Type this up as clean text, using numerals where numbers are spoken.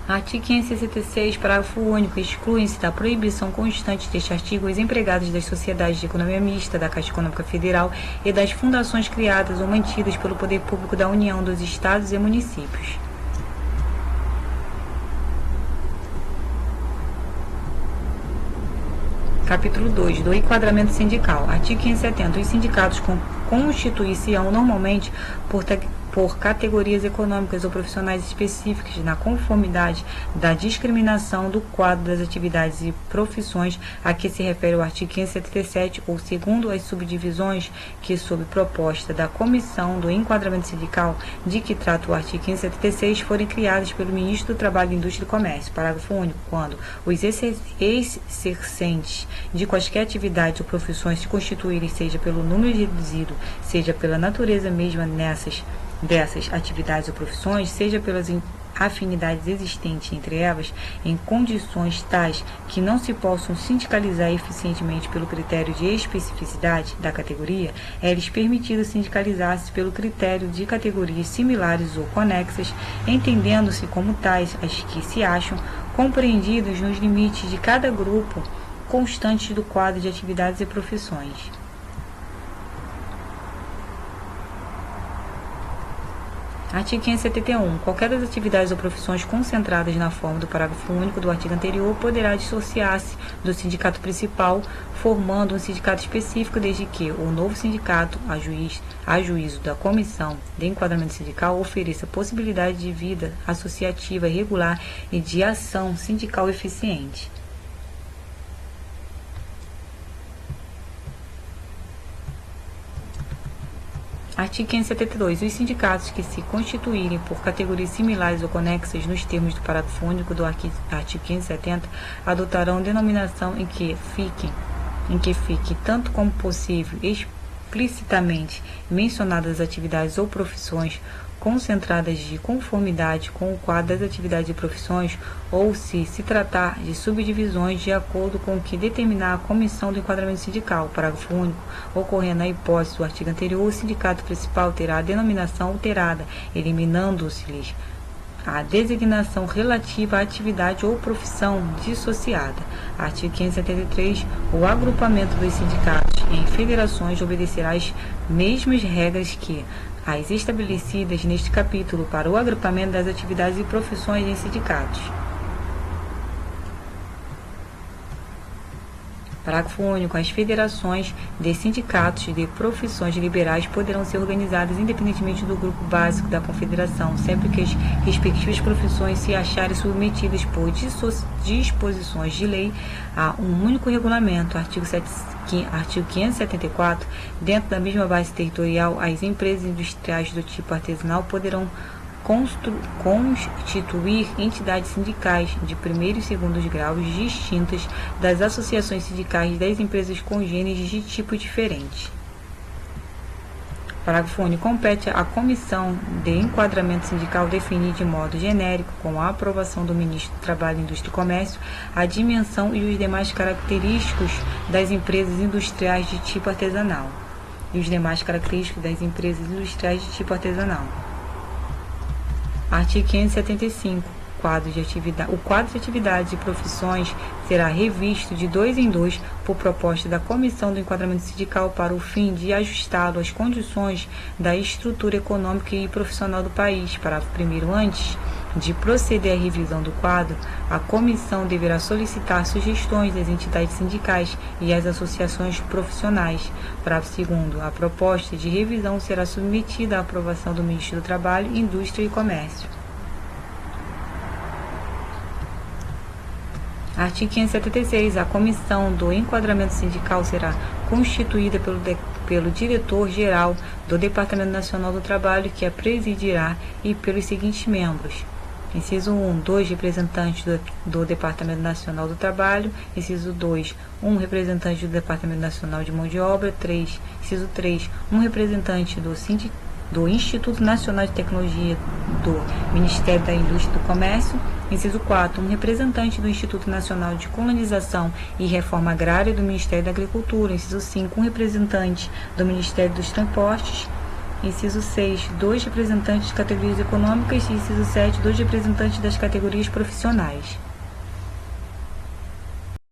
Artigo 566, parágrafo único. Excluem-se da proibição constante deste artigo os empregados das sociedades de economia mista, da Caixa Econômica Federal e das fundações criadas ou mantidas pelo Poder Público da União, dos Estados e municípios. Capítulo 2. Do enquadramento sindical. Artigo 570. Os sindicatos constituir-se-ão normalmente por categorias econômicas ou profissionais específicas, na conformidade da discriminação do quadro das atividades e profissões a que se refere o artigo 577, ou segundo as subdivisões que, sob proposta da Comissão do Enquadramento Sindical, de que trata o artigo 576, forem criadas pelo Ministro do Trabalho, Indústria e Comércio. Parágrafo único. Quando os exercentes de quaisquer atividades ou profissões se constituírem, seja pelo número reduzido, seja pela natureza mesma dessas atividades ou profissões, seja pelas afinidades existentes entre elas, em condições tais que não se possam sindicalizar eficientemente pelo critério de especificidade da categoria, é-lhes permitido sindicalizar-se pelo critério de categorias similares ou conexas, entendendo-se como tais as que se acham compreendidas nos limites de cada grupo constante do quadro de atividades e profissões. Artigo 571. Qualquer das atividades ou profissões concentradas na forma do parágrafo único do artigo anterior poderá dissociar-se do sindicato principal, formando um sindicato específico, desde que o novo sindicato, a juízo da Comissão de Enquadramento Sindical, ofereça possibilidade de vida associativa regular e de ação sindical eficiente. Artigo 572. Os sindicatos que se constituírem por categorias similares ou conexas nos termos do parágrafo único do artigo 570 adotarão denominação em que fique, tanto como possível, explicitamente mencionadas as atividades ou profissões concentradas de conformidade com o quadro das atividades e profissões, ou se tratar de subdivisões de acordo com o que determinar a Comissão do Enquadramento Sindical. Parágrafo único. Ocorrendo a hipótese do artigo anterior, o sindicato principal terá a denominação alterada, eliminando-se-lhes a designação relativa à atividade ou profissão dissociada. Artigo 573. O agrupamento dos sindicatos em federações obedecerá às mesmas regras que as estabelecidas neste capítulo para o agrupamento das atividades e profissões em sindicatos. Parágrafo único. As federações de sindicatos de profissões liberais poderão ser organizadas independentemente do grupo básico da confederação, sempre que as respectivas profissões se acharem submetidas por disposições de lei a um único regulamento. Artigo 574. Dentro da mesma base territorial, as empresas industriais do tipo artesanal poderão constituir entidades sindicais de primeiro e segundo graus distintas das associações sindicais das empresas congêneres de tipo diferente. Parágrafo único. Compete à Comissão de Enquadramento Sindical definir de modo genérico, com a aprovação do Ministro do Trabalho, Indústria e Comércio, a dimensão e os demais característicos das empresas industriais de tipo artesanal. Artigo 575. O quadro de atividades e profissões será revisto de 2 em 2 por proposta da Comissão do Enquadramento Sindical para o fim de ajustá-lo às condições da estrutura econômica e profissional do país. Parágrafo 1º. Antes de proceder à revisão do quadro, a comissão deverá solicitar sugestões das entidades sindicais e às associações profissionais. Parágrafo 2º. A proposta de revisão será submetida à aprovação do Ministro do Trabalho, Indústria e Comércio. Artigo 576. A Comissão do Enquadramento Sindical será constituída pelo Diretor-Geral do Departamento Nacional do Trabalho, que a presidirá, e pelos seguintes membros. Inciso 1. 2 representantes do Departamento Nacional do Trabalho. Inciso 2. 1 representante do Departamento Nacional de Mão de Obra. Inciso 3. 1 representante do Instituto Nacional de Tecnologia do Ministério da Indústria e do Comércio. Inciso 4. 1 representante do Instituto Nacional de Colonização e Reforma Agrária do Ministério da Agricultura. Inciso 5. 1 representante do Ministério dos Transportes. Inciso 6, 2 representantes de categorias econômicas. Inciso 7, 2 representantes das categorias profissionais.